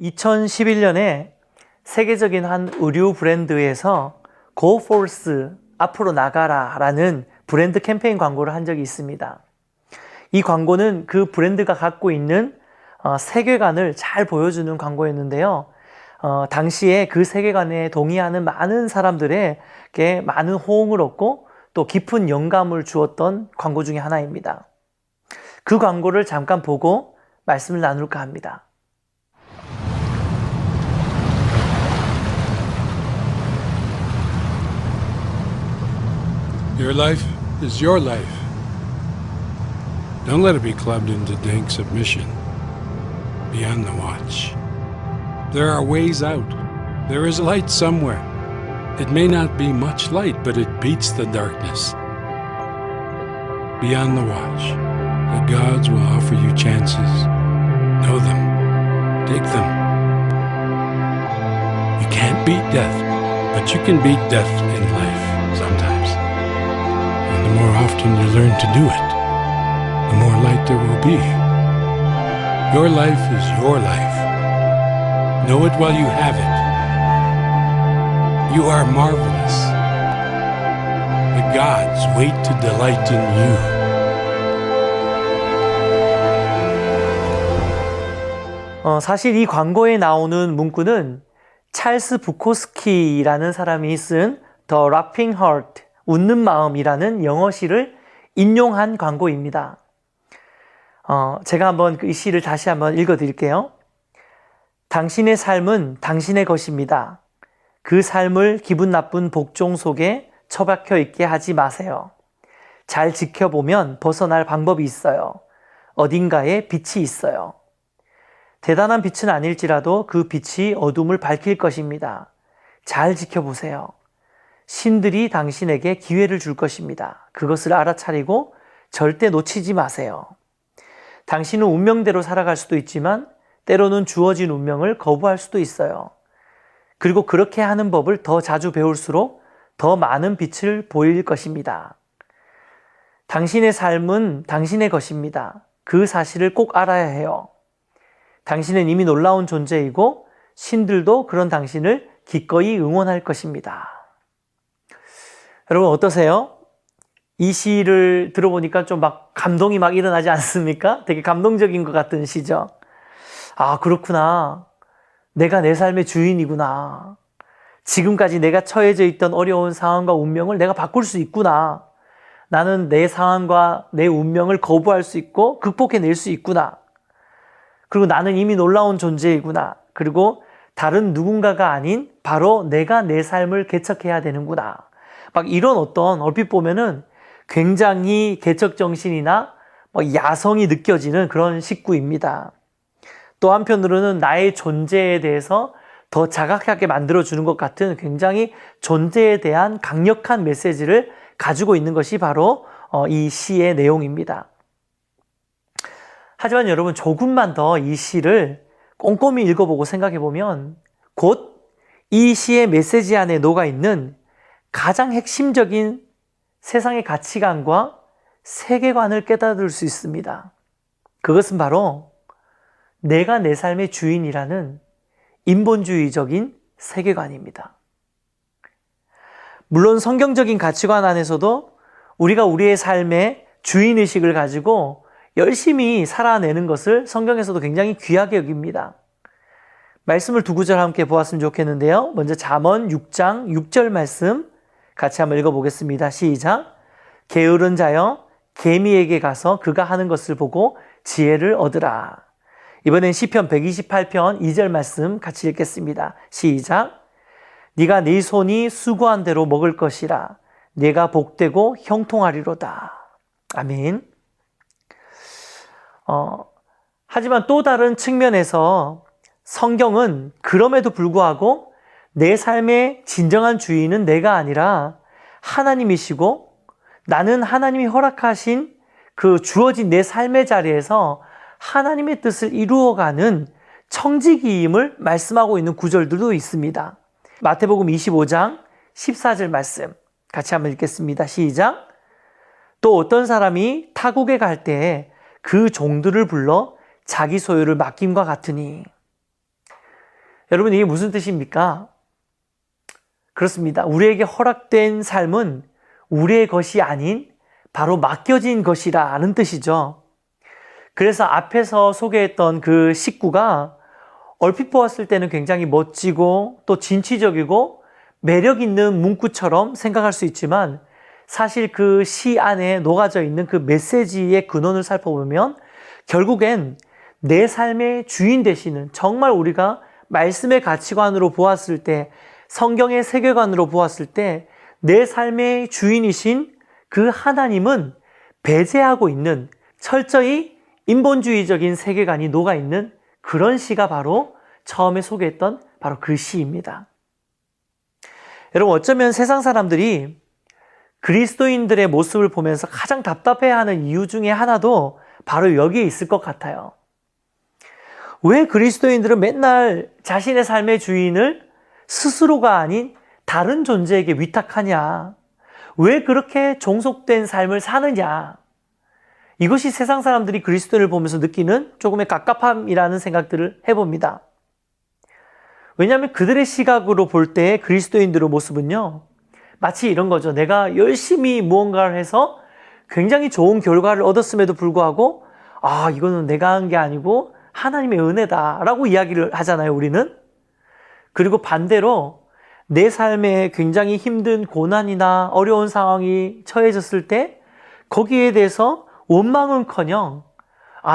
2011년에 세계적인 한 의류 브랜드에서 Go Force, 앞으로 나가라 라는 브랜드 캠페인 광고를 한 적이 있습니다. 이 광고는 그 브랜드가 갖고 있는 세계관을 잘 보여주는 광고였는데요. 당시에 그 세계관에 동의하는 많은 사람들에게 많은 호응을 얻고 또 깊은 영감을 주었던 광고 중에 하나입니다. 그 광고를 잠깐 보고 말씀을 나눌까 합니다. Your life is your life. Don't let it be clubbed into dank submission. Be on the watch. There are ways out. There is light somewhere. It may not be much light, but it beats the darkness. Be on the watch. The gods will offer you chances. Know them. Take them. You can't beat death, but you can beat death in life sometimes. And the more often you learn to do it, the more light there will be. Your life is your life. Know it while you have it. You are marvelous. The gods wait to delight in you. 사실 이 광고에 나오는 문구는 찰스 부코스키라는 사람이 쓴 The Laughing Heart, 웃는 마음이라는 영어시를 인용한 광고입니다. 제가 한번 이 시를 다시 한번 읽어드릴게요. 당신의 삶은 당신의 것입니다. 그 삶을 기분 나쁜 복종 속에 처박혀 있게 하지 마세요. 잘 지켜보면 벗어날 방법이 있어요. 어딘가에 빛이 있어요. 대단한 빛은 아닐지라도 그 빛이 어둠을 밝힐 것입니다. 잘 지켜보세요. 신들이 당신에게 기회를 줄 것입니다. 그것을 알아차리고 절대 놓치지 마세요. 당신은 운명대로 살아갈 수도 있지만 때로는 주어진 운명을 거부할 수도 있어요. 그리고 그렇게 하는 법을 더 자주 배울수록 더 많은 빛을 보일 것입니다. 당신의 삶은 당신의 것입니다. 그 사실을 꼭 알아야 해요. 당신은 이미 놀라운 존재이고 신들도 그런 당신을 기꺼이 응원할 것입니다. 여러분 어떠세요? 이 시를 들어보니까 좀 막 감동이 막 일어나지 않습니까? 되게 감동적인 것 같은 시죠. 아, 그렇구나. 내가 내 삶의 주인이구나. 지금까지 내가 처해져 있던 어려운 상황과 운명을 내가 바꿀 수 있구나. 나는 내 상황과 내 운명을 거부할 수 있고 극복해낼 수 있구나. 그리고 나는 이미 놀라운 존재이구나. 그리고 다른 누군가가 아닌 바로 내가 내 삶을 개척해야 되는구나. 막 이런 어떤 얼핏 보면은 굉장히 개척정신이나 야성이 느껴지는 그런 식구입니다. 또 한편으로는 나의 존재에 대해서 더 자각하게 만들어주는 것 같은 굉장히 존재에 대한 강력한 메시지를 가지고 있는 것이 바로 이 시의 내용입니다. 하지만 여러분 조금만 더 이 시를 꼼꼼히 읽어보고 생각해보면 곧 이 시의 메시지 안에 녹아있는 가장 핵심적인 세상의 가치관과 세계관을 깨달을 수 있습니다. 그것은 바로 내가 내 삶의 주인이라는 인본주의적인 세계관입니다. 물론 성경적인 가치관 안에서도 우리가 우리의 삶의 주인의식을 가지고 열심히 살아내는 것을 성경에서도 굉장히 귀하게 여깁니다. 말씀을 두 구절 함께 보았으면 좋겠는데요. 먼저 잠언 6장 6절 말씀 같이 한번 읽어보겠습니다. 시작. 게으른 자여 개미에게 가서 그가 하는 것을 보고 지혜를 얻으라. 이번엔 시편 128편 2절 말씀 같이 읽겠습니다. 시작. 네가 네 손이 수고한 대로 먹을 것이라. 네가 복되고 형통하리로다. 아멘. 하지만 또 다른 측면에서 성경은 그럼에도 불구하고 내 삶의 진정한 주인은 내가 아니라 하나님이시고 나는 하나님이 허락하신 그 주어진 내 삶의 자리에서 하나님의 뜻을 이루어가는 청지기임을 말씀하고 있는 구절들도 있습니다. 마태복음 25장 14절 말씀 같이 한번 읽겠습니다. 시작. 또 어떤 사람이 타국에 갈 때에 그 종들을 불러 자기 소유를 맡김과 같으니 여러분, 이게 무슨 뜻입니까? 그렇습니다. 우리에게 허락된 삶은 우리의 것이 아닌 바로 맡겨진 것이라는 뜻이죠. 그래서 앞에서 소개했던 그 식구가 얼핏 보았을 때는 굉장히 멋지고 또 진취적이고 매력 있는 문구처럼 생각할 수 있지만 사실 그 시 안에 녹아져 있는 그 메시지의 근원을 살펴보면 결국엔 내 삶의 주인 되시는, 정말 우리가 말씀의 가치관으로 보았을 때, 성경의 세계관으로 보았을 때 내 삶의 주인이신 그 하나님은 배제하고 있는, 철저히 인본주의적인 세계관이 녹아있는 그런 시가 바로 처음에 소개했던 바로 그 시입니다. 여러분, 어쩌면 세상 사람들이 그리스도인들의 모습을 보면서 가장 답답해하는 이유 중에 하나도 바로 여기에 있을 것 같아요. 왜 그리스도인들은 맨날 자신의 삶의 주인을 스스로가 아닌 다른 존재에게 위탁하냐? 왜 그렇게 종속된 삶을 사느냐? 이것이 세상 사람들이 그리스도인을 보면서 느끼는 조금의 갑갑함이라는 생각들을 해봅니다. 왜냐하면 그들의 시각으로 볼 때 그리스도인들의 모습은요, 마치 이런 거죠. 내가 열심히 무언가를 해서 굉장히 좋은 결과를 얻었음에도 불구하고 이거는 내가 한 게 아니고 하나님의 은혜다라고 이야기를 하잖아요, 우리는. 그리고 반대로 내 삶에 굉장히 힘든 고난이나 어려운 상황이 처해졌을 때 거기에 대해서 원망은커녕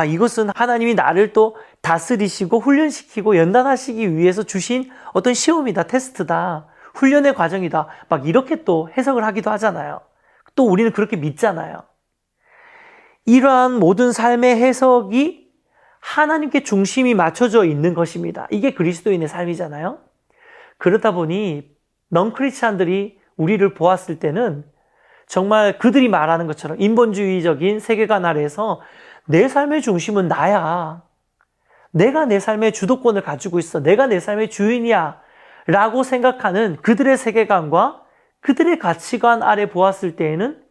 이것은 하나님이 나를 또 다스리시고 훈련시키고 연단하시기 위해서 주신 어떤 시험이다, 테스트다, 훈련의 과정이다, 막 이렇게 또 해석을 하기도 하잖아요. 또 우리는 그렇게 믿잖아요. 이러한 모든 삶의 해석이 하나님께 중심이 맞춰져 있는 것입니다. 이게 그리스도인의 삶이잖아요. 그러다 보니 넌크리스찬들이 우리를 보았을 때는 정말 그들이 말하는 것처럼 인본주의적인 세계관 아래에서 내 삶의 중심은 나야, 내가 내 삶의 주도권을 가지고 있어, 내가 내 삶의 주인이야 라고 생각하는 그들의 세계관과 그들의 가치관 아래 보았을 때에는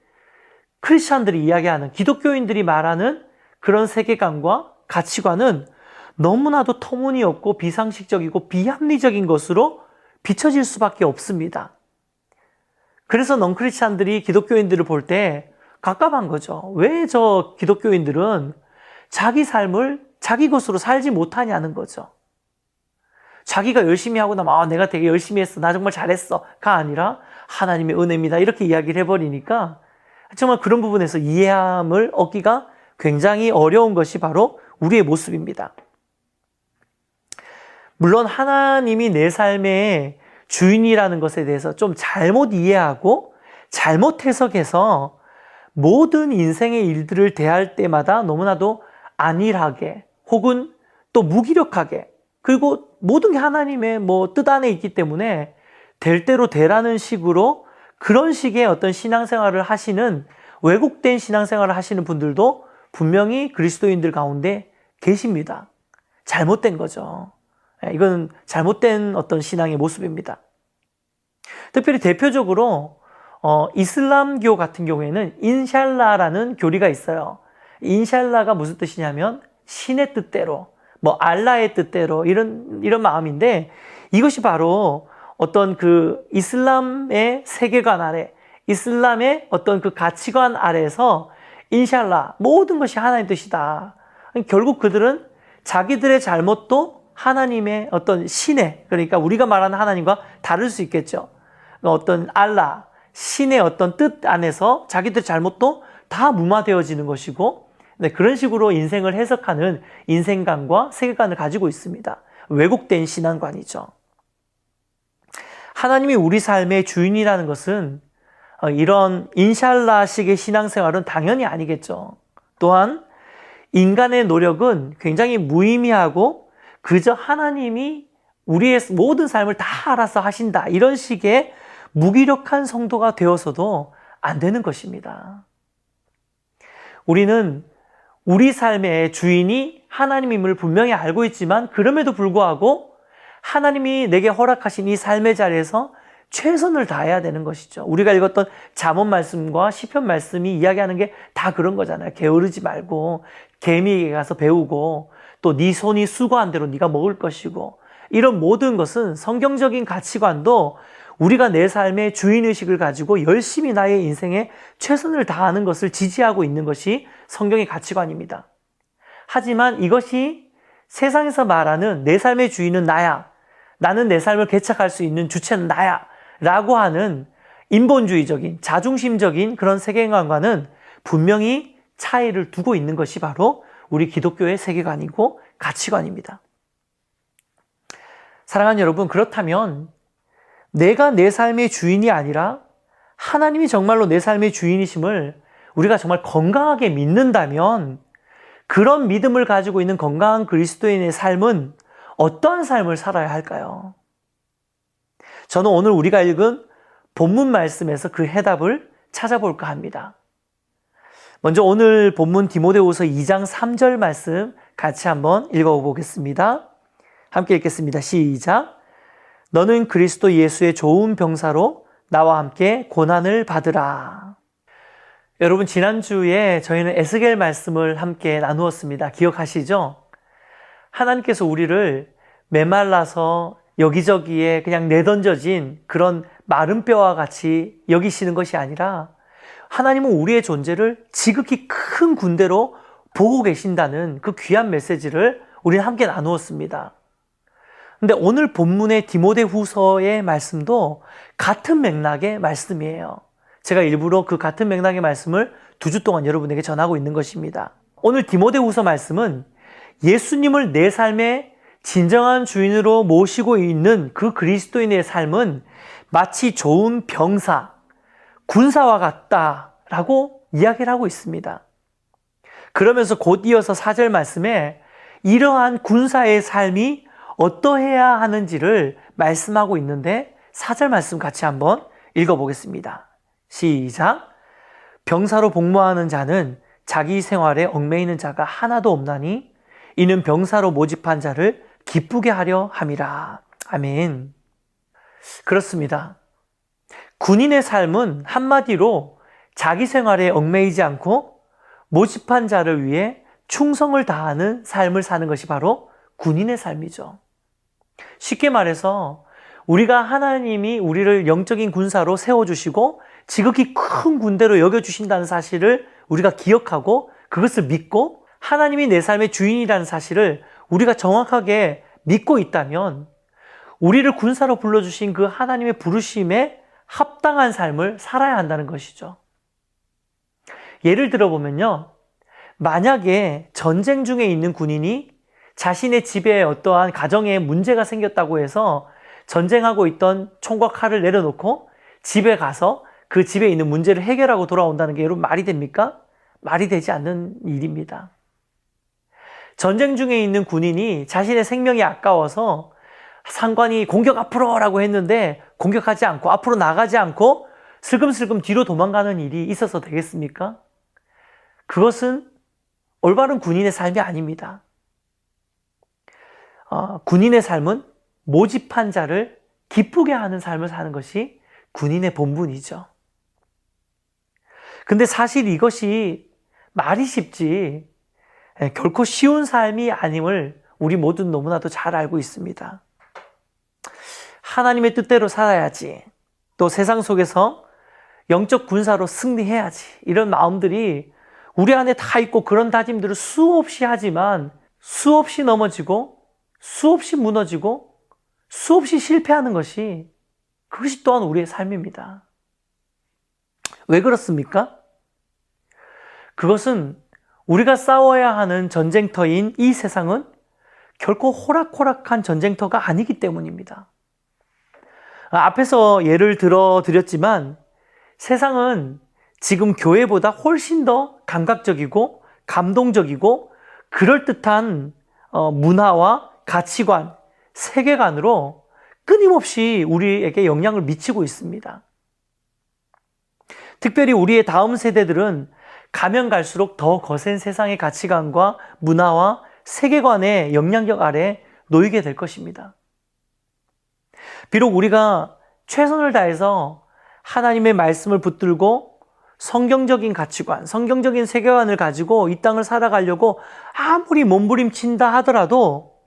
크리스찬들이 이야기하는, 기독교인들이 말하는 그런 세계관과 가치관은 너무나도 터무니없고 비상식적이고 비합리적인 것으로 비춰질 수밖에 없습니다. 그래서 넌크리스찬들이 기독교인들을 볼 때 갑갑한 거죠. 왜 저 기독교인들은 자기 삶을 자기 것으로 살지 못하냐는 거죠. 자기가 열심히 하고 나면 내가 되게 열심히 했어, 나 정말 잘했어가 아니라 하나님의 은혜입니다, 이렇게 이야기를 해버리니까 정말 그런 부분에서 이해함을 얻기가 굉장히 어려운 것이 바로 우리의 모습입니다. 물론 하나님이 내 삶의 주인이라는 것에 대해서 좀 잘못 이해하고 잘못 해석해서 모든 인생의 일들을 대할 때마다 너무나도 안일하게 혹은 또 무기력하게, 그리고 모든 게 하나님의 뜻 안에 있기 때문에 될 대로 되라는 식으로 그런 식의 어떤 신앙생활을 하시는, 왜곡된 신앙생활을 하시는 분들도 분명히 그리스도인들 가운데 계십니다. 잘못된 거죠. 이건 잘못된 어떤 신앙의 모습입니다. 특별히 대표적으로 이슬람교 같은 경우에는 인샬라라는 교리가 있어요. 인샬라가 무슨 뜻이냐면 신의 뜻대로, 알라의 뜻대로, 이런 마음인데, 이것이 바로 어떤 그 이슬람의 세계관 아래, 이슬람의 어떤 그 가치관 아래에서 인샬라, 모든 것이 하나님의 뜻이다. 결국 그들은 자기들의 잘못도 하나님의 어떤 신의, 그러니까 우리가 말하는 하나님과 다를 수 있겠죠. 어떤 알라, 신의 어떤 뜻 안에서 자기들의 잘못도 다 무마되어지는 것이고, 그런 식으로 인생을 해석하는 인생관과 세계관을 가지고 있습니다. 왜곡된 신앙관이죠. 하나님이 우리 삶의 주인이라는 것은 이런 인샬라식의 신앙생활은 당연히 아니겠죠. 또한 인간의 노력은 굉장히 무의미하고 그저 하나님이 우리의 모든 삶을 다 알아서 하신다, 이런 식의 무기력한 성도가 되어서도 안 되는 것입니다. 우리는 우리 삶의 주인이 하나님임을 분명히 알고 있지만 그럼에도 불구하고 하나님이 내게 허락하신 이 삶의 자리에서 최선을 다해야 되는 것이죠. 우리가 읽었던 잠언 말씀과 시편 말씀이 이야기하는 게 다 그런 거잖아요. 게으르지 말고 개미에게 가서 배우고, 또 네 손이 수고한 대로 네가 먹을 것이고, 이런 모든 것은 성경적인 가치관도 우리가 내 삶의 주인의식을 가지고 열심히 나의 인생에 최선을 다하는 것을 지지하고 있는 것이 성경의 가치관입니다. 하지만 이것이 세상에서 말하는 내 삶의 주인은 나야, 나는 내 삶을 개척할 수 있는 주체는 나야 라고 하는 인본주의적인 자중심적인 그런 세계관과는 분명히 차이를 두고 있는 것이 바로 우리 기독교의 세계관이고 가치관입니다. 사랑하는 여러분, 그렇다면 내가 내 삶의 주인이 아니라 하나님이 정말로 내 삶의 주인이심을 우리가 정말 건강하게 믿는다면 그런 믿음을 가지고 있는 건강한 그리스도인의 삶은 어떠한 삶을 살아야 할까요? 저는 오늘 우리가 읽은 본문 말씀에서 그 해답을 찾아볼까 합니다. 먼저 오늘 본문 디모데후서 2장 3절 말씀 같이 한번 읽어보겠습니다. 함께 읽겠습니다. 시작. 너는 그리스도 예수의 좋은 병사로 나와 함께 고난을 받으라. 여러분, 지난주에 저희는 에스겔 말씀을 함께 나누었습니다. 기억하시죠? 하나님께서 우리를 메말라서 여기저기에 그냥 내던져진 그런 마른 뼈와 같이 여기시는 것이 아니라 하나님은 우리의 존재를 지극히 큰 군대로 보고 계신다는 그 귀한 메시지를 우리는 함께 나누었습니다. 근데 오늘 본문의 디모데후서의 말씀도 같은 맥락의 말씀이에요. 제가 일부러 그 같은 맥락의 말씀을 2주 동안 여러분에게 전하고 있는 것입니다. 오늘 디모데후서 말씀은 예수님을 내 삶의 진정한 주인으로 모시고 있는 그 그리스도인의 삶은 마치 좋은 병사, 군사와 같다라고 이야기를 하고 있습니다. 그러면서 곧 이어서 4절 말씀에 이러한 군사의 삶이 어떠해야 하는지를 말씀하고 있는데 4절 말씀 같이 한번 읽어보겠습니다. 시작. 병사로 복무하는 자는 자기 생활에 얽매이는 자가 하나도 없나니 이는 병사로 모집한 자를 기쁘게 하려 함이라. 아멘. 그렇습니다. 군인의 삶은 한마디로 자기 생활에 얽매이지 않고 모집한 자를 위해 충성을 다하는 삶을 사는 것이 바로 군인의 삶이죠. 쉽게 말해서 우리가 하나님이 우리를 영적인 군사로 세워주시고 지극히 큰 군대로 여겨주신다는 사실을 우리가 기억하고 그것을 믿고 하나님이 내 삶의 주인이라는 사실을 우리가 정확하게 믿고 있다면 우리를 군사로 불러주신 그 하나님의 부르심에 합당한 삶을 살아야 한다는 것이죠. 예를 들어보면요, 만약에 전쟁 중에 있는 군인이 자신의 집에 어떠한 가정에 문제가 생겼다고 해서 전쟁하고 있던 총과 칼을 내려놓고 집에 가서 그 집에 있는 문제를 해결하고 돌아온다는 게 여러분 말이 됩니까? 말이 되지 않는 일입니다. 전쟁 중에 있는 군인이 자신의 생명이 아까워서 상관이 공격 앞으로라고 했는데 공격하지 않고 앞으로 나가지 않고 슬금슬금 뒤로 도망가는 일이 있어서 되겠습니까? 그것은 올바른 군인의 삶이 아닙니다. 군인의 삶은 모집한 자를 기쁘게 하는 삶을 사는 것이 군인의 본분이죠. 근데 사실 이것이 말이 쉽지 결코 쉬운 삶이 아님을 우리 모두는 너무나도 잘 알고 있습니다. 하나님의 뜻대로 살아야지, 또 세상 속에서 영적 군사로 승리해야지, 이런 마음들이 우리 안에 다 있고 그런 다짐들을 수없이 하지만 수없이 넘어지고 수없이 무너지고 수없이 실패하는 것이 그것이 또한 우리의 삶입니다. 왜 그렇습니까? 그것은 우리가 싸워야 하는 전쟁터인 이 세상은 결코 호락호락한 전쟁터가 아니기 때문입니다. 앞에서 예를 들어 드렸지만 세상은 지금 교회보다 훨씬 더 감각적이고 감동적이고 그럴듯한 문화와 가치관, 세계관으로 끊임없이 우리에게 영향을 미치고 있습니다. 특별히 우리의 다음 세대들은 가면 갈수록 더 거센 세상의 가치관과 문화와 세계관의 영향력 아래 놓이게 될 것입니다. 비록 우리가 최선을 다해서 하나님의 말씀을 붙들고 성경적인 가치관, 성경적인 세계관을 가지고 이 땅을 살아가려고 아무리 몸부림친다 하더라도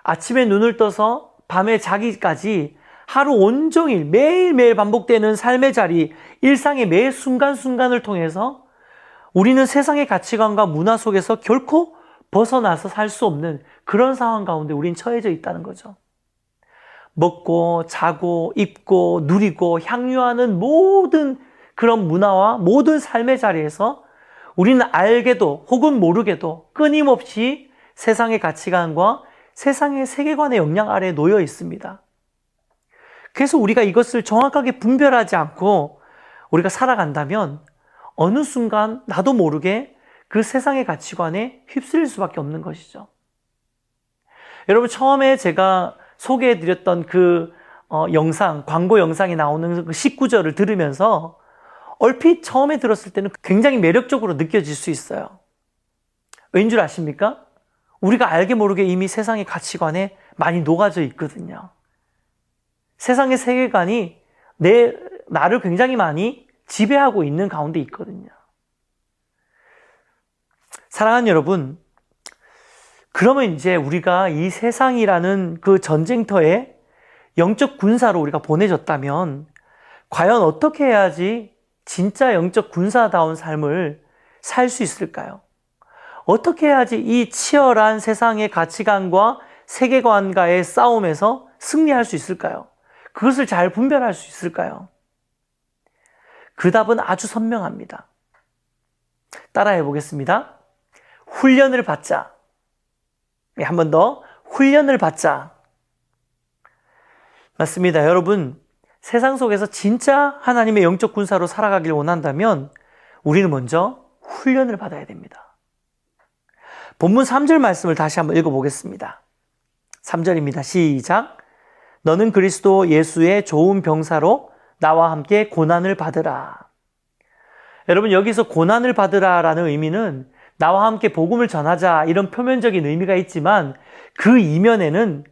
아침에 눈을 떠서 밤에 자기까지 하루 온종일 매일매일 반복되는 삶의 자리, 일상의 매 순간순간을 통해서 우리는 세상의 가치관과 문화 속에서 결코 벗어나서 살 수 없는 그런 상황 가운데 우린 처해져 있다는 거죠. 먹고 자고 입고 누리고 향유하는 모든 그런 문화와 모든 삶의 자리에서 우리는 알게도 혹은 모르게도 끊임없이 세상의 가치관과 세상의 세계관의 영향 아래에 놓여 있습니다. 그래서 우리가 이것을 정확하게 분별하지 않고 우리가 살아간다면 어느 순간 나도 모르게 그 세상의 가치관에 휩쓸릴 수밖에 없는 것이죠. 여러분, 처음에 제가 소개해드렸던 그 영상, 광고 영상에 나오는 그 19절을 들으면서 얼핏 처음에 들었을 때는 굉장히 매력적으로 느껴질 수 있어요. 왠 줄 아십니까? 우리가 알게 모르게 이미 세상의 가치관에 많이 녹아져 있거든요. 세상의 세계관이 나를 굉장히 많이 지배하고 있는 가운데 있거든요. 사랑하는 여러분, 그러면 이제 우리가 이 세상이라는 그 전쟁터에 영적 군사로 우리가 보내졌다면 과연 어떻게 해야지 진짜 영적 군사다운 삶을 살 수 있을까요? 어떻게 해야지 이 치열한 세상의 가치관과 세계관과의 싸움에서 승리할 수 있을까요? 그것을 잘 분별할 수 있을까요? 그 답은 아주 선명합니다. 따라해 보겠습니다. 훈련을 받자. 한 번 더, 훈련을 받자. 맞습니다. 여러분, 세상 속에서 진짜 하나님의 영적 군사로 살아가길 원한다면 우리는 먼저 훈련을 받아야 됩니다. 본문 3절 말씀을 다시 한번 읽어보겠습니다. 3절입니다. 시작. 너는 그리스도 예수의 좋은 병사로 나와 함께 고난을 받으라. 여러분, 여기서 고난을 받으라라는 의미는 나와 함께 복음을 전하자 이런 표면적인 의미가 있지만 그 이면에는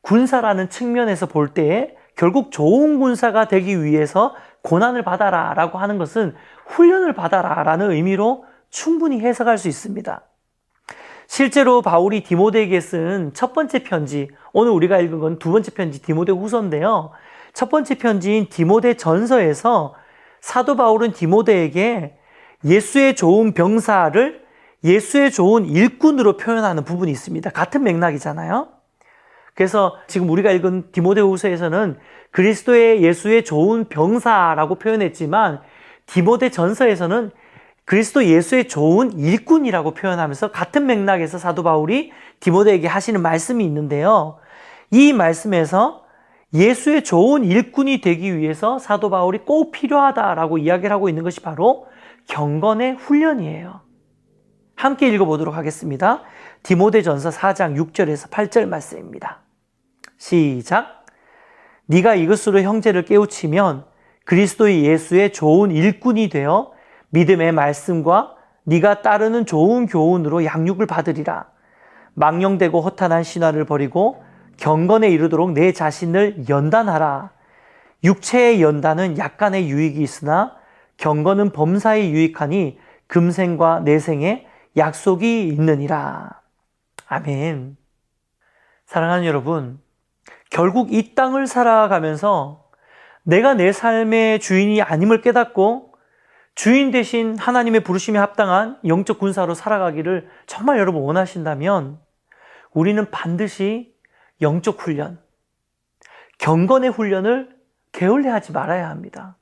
군사라는 측면에서 볼 때에 결국 좋은 군사가 되기 위해서 고난을 받아라 라고 하는 것은 훈련을 받아라 라는 의미로 충분히 해석할 수 있습니다. 실제로 바울이 디모데에게 쓴 첫 번째 편지, 오늘 우리가 읽은 건 두 번째 편지 디모데 후서인데요. 첫 번째 편지인 디모데 전서에서 사도 바울은 디모데에게 예수의 좋은 병사를 예수의 좋은 일꾼으로 표현하는 부분이 있습니다. 같은 맥락이잖아요. 그래서 지금 우리가 읽은 디모데후서에서는 그리스도의 예수의 좋은 병사라고 표현했지만 디모데 전서에서는 그리스도 예수의 좋은 일꾼이라고 표현하면서 같은 맥락에서 사도 바울이 디모데에게 하시는 말씀이 있는데요. 이 말씀에서 예수의 좋은 일꾼이 되기 위해서 사도 바울이 꼭 필요하다라고 이야기를 하고 있는 것이 바로 경건의 훈련이에요. 함께 읽어보도록 하겠습니다. 디모데전서 4장 6절에서 8절 말씀입니다. 시작. 네가 이것으로 형제를 깨우치면 그리스도의 예수의 좋은 일꾼이 되어 믿음의 말씀과 네가 따르는 좋은 교훈으로 양육을 받으리라. 망령되고 허탄한 신화를 버리고 경건에 이르도록 내 자신을 연단하라. 육체의 연단은 약간의 유익이 있으나 경건은 범사에 유익하니 금생과 내생에 약속이 있느니라. 아멘. 사랑하는 여러분, 결국 이 땅을 살아가면서 내가 내 삶의 주인이 아님을 깨닫고 주인 대신 하나님의 부르심에 합당한 영적 군사로 살아가기를 정말 여러분 원하신다면 우리는 반드시 영적 훈련, 경건의 훈련을 게을리하지 말아야 합니다.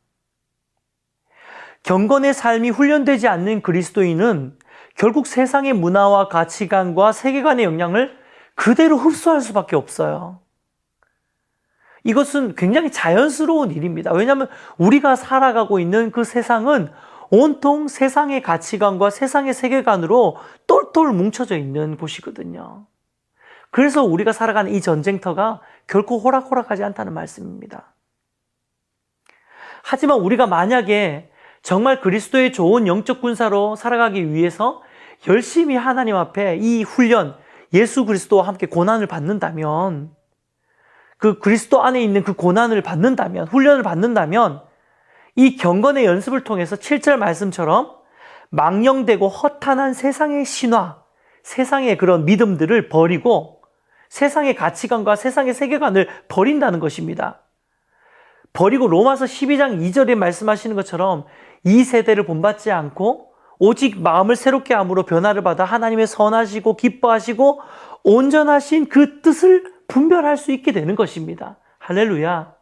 경건의 삶이 훈련되지 않는 그리스도인은 결국 세상의 문화와 가치관과 세계관의 영향을 그대로 흡수할 수밖에 없어요. 이것은 굉장히 자연스러운 일입니다. 왜냐하면 우리가 살아가고 있는 그 세상은 온통 세상의 가치관과 세상의 세계관으로 똘똘 뭉쳐져 있는 곳이거든요. 그래서 우리가 살아가는 이 전쟁터가 결코 호락호락하지 않다는 말씀입니다. 하지만 우리가 만약에 정말 그리스도의 좋은 영적 군사로 살아가기 위해서 열심히 하나님 앞에 이 훈련, 예수 그리스도와 함께 고난을 받는다면, 그 그리스도 안에 있는 그 고난을 받는다면, 훈련을 받는다면 이 경건의 연습을 통해서 7절 말씀처럼 망령되고 허탄한 세상의 신화, 세상의 그런 믿음들을 버리고 세상의 가치관과 세상의 세계관을 버린다는 것입니다. 버리고 로마서 12장 2절에 말씀하시는 것처럼 이 세대를 본받지 않고 오직 마음을 새롭게 함으로 변화를 받아 하나님의 선하시고 기뻐하시고 온전하신 그 뜻을 분별할 수 있게 되는 것입니다. 할렐루야.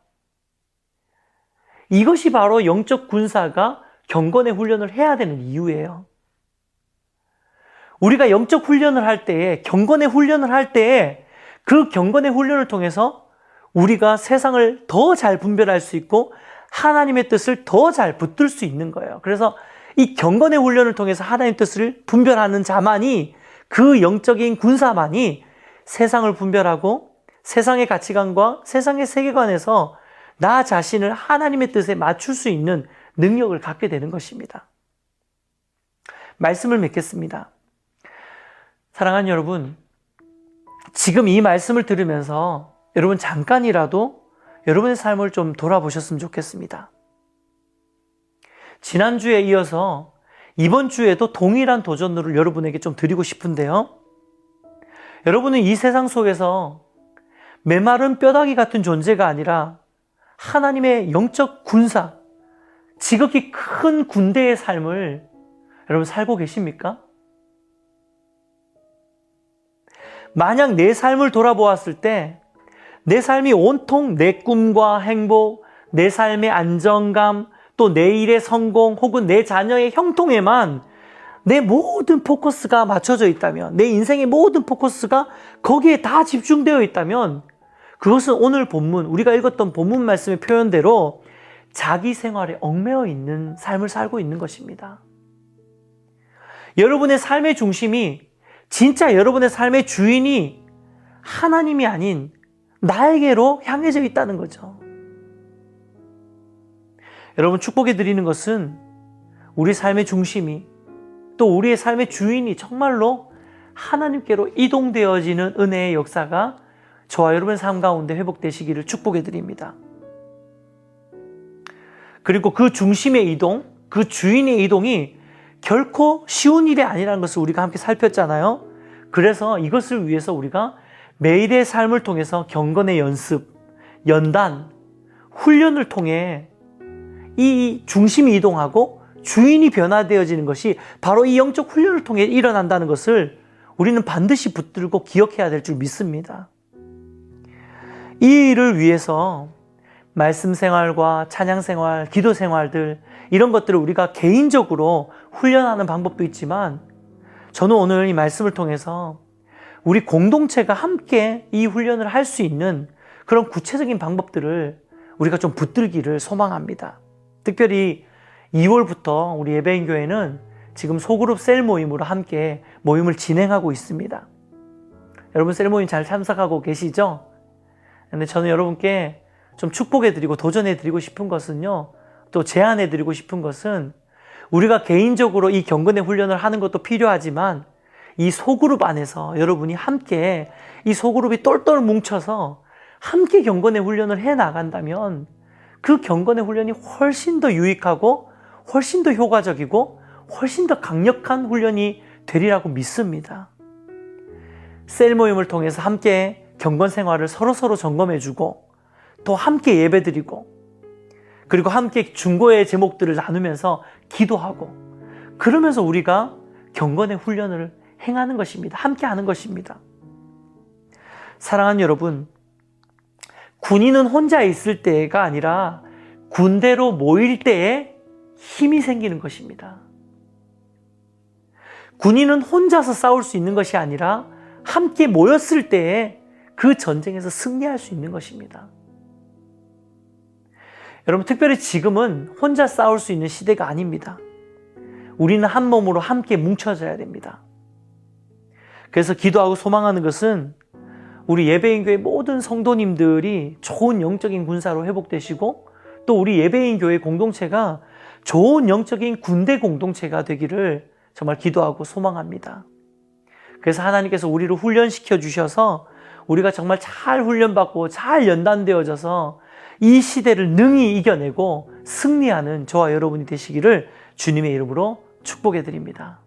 이것이 바로 영적 군사가 경건의 훈련을 해야 되는 이유예요. 우리가 영적 훈련을 할 때에, 경건의 훈련을 할 때에 그 경건의 훈련을 통해서 우리가 세상을 더 잘 분별할 수 있고 하나님의 뜻을 더 잘 붙들 수 있는 거예요. 그래서 이 경건의 훈련을 통해서 하나님의 뜻을 분별하는 자만이, 그 영적인 군사만이 세상을 분별하고 세상의 가치관과 세상의 세계관에서 나 자신을 하나님의 뜻에 맞출 수 있는 능력을 갖게 되는 것입니다. 말씀을 맺겠습니다. 사랑하는 여러분, 지금 이 말씀을 들으면서 여러분 잠깐이라도 여러분의 삶을 좀 돌아보셨으면 좋겠습니다. 지난주에 이어서 이번 주에도 동일한 도전을 여러분에게 좀 드리고 싶은데요. 여러분은 이 세상 속에서 메마른 뼈다귀 같은 존재가 아니라 하나님의 영적 군사, 지극히 큰 군대의 삶을 여러분 살고 계십니까? 만약 내 삶을 돌아보았을 때 내 삶이 온통 내 꿈과 행복, 내 삶의 안정감, 또 내 일의 성공 혹은 내 자녀의 형통에만 내 모든 포커스가 맞춰져 있다면, 내 인생의 모든 포커스가 거기에 다 집중되어 있다면 그것은 오늘 본문, 우리가 읽었던 본문 말씀의 표현대로 자기 생활에 얽매여 있는 삶을 살고 있는 것입니다. 여러분의 삶의 중심이, 진짜 여러분의 삶의 주인이 하나님이 아닌 나에게로 향해져 있다는 거죠. 여러분, 축복해 드리는 것은 우리 삶의 중심이, 또 우리의 삶의 주인이 정말로 하나님께로 이동되어지는 은혜의 역사가 저와 여러분의 삶 가운데 회복되시기를 축복해 드립니다. 그리고 그 중심의 이동, 그 주인의 이동이 결코 쉬운 일이 아니라는 것을 우리가 함께 살폈잖아요. 그래서 이것을 위해서 우리가 매일의 삶을 통해서 경건의 연습, 연단, 훈련을 통해 이 중심이 이동하고 주인이 변화되어지는 것이 바로 이 영적 훈련을 통해 일어난다는 것을 우리는 반드시 붙들고 기억해야 될 줄 믿습니다. 이 일을 위해서 말씀 생활과 찬양 생활, 기도 생활들, 이런 것들을 우리가 개인적으로 훈련하는 방법도 있지만, 저는 오늘 이 말씀을 통해서 우리 공동체가 함께 이 훈련을 할 수 있는 그런 구체적인 방법들을 우리가 좀 붙들기를 소망합니다. 특별히 2월부터 우리 예배인 교회는 지금 소그룹 셀 모임으로 함께 모임을 진행하고 있습니다. 여러분 셀 모임 잘 참석하고 계시죠? 근데 저는 여러분께 좀 축복해드리고 도전해드리고 싶은 것은요, 또 제안해드리고 싶은 것은 우리가 개인적으로 이 경건의 훈련을 하는 것도 필요하지만 이 소그룹 안에서 여러분이 함께 이 소그룹이 똘똘 뭉쳐서 함께 경건의 훈련을 해 나간다면 그 경건의 훈련이 훨씬 더 유익하고 훨씬 더 효과적이고 훨씬 더 강력한 훈련이 되리라고 믿습니다. 셀 모임을 통해서 함께 경건 생활을 서로 점검해주고 또 함께 예배드리고 그리고 함께 중보의 제목들을 나누면서 기도하고 그러면서 우리가 경건의 훈련을 행하는 것입니다. 함께 하는 것입니다. 사랑하는 여러분, 군인은 혼자 있을 때가 아니라 군대로 모일 때에 힘이 생기는 것입니다. 군인은 혼자서 싸울 수 있는 것이 아니라 함께 모였을 때에 그 전쟁에서 승리할 수 있는 것입니다. 여러분, 특별히 지금은 혼자 싸울 수 있는 시대가 아닙니다. 우리는 한 몸으로 함께 뭉쳐져야 됩니다. 그래서 기도하고 소망하는 것은 우리 예배인 교회 모든 성도님들이 좋은 영적인 군사로 회복되시고 또 우리 예배인 교회 공동체가 좋은 영적인 군대 공동체가 되기를 정말 기도하고 소망합니다. 그래서 하나님께서 우리를 훈련시켜 주셔서 우리가 정말 잘 훈련받고 잘 연단되어져서 이 시대를 능히 이겨내고 승리하는 저와 여러분이 되시기를 주님의 이름으로 축복해 드립니다.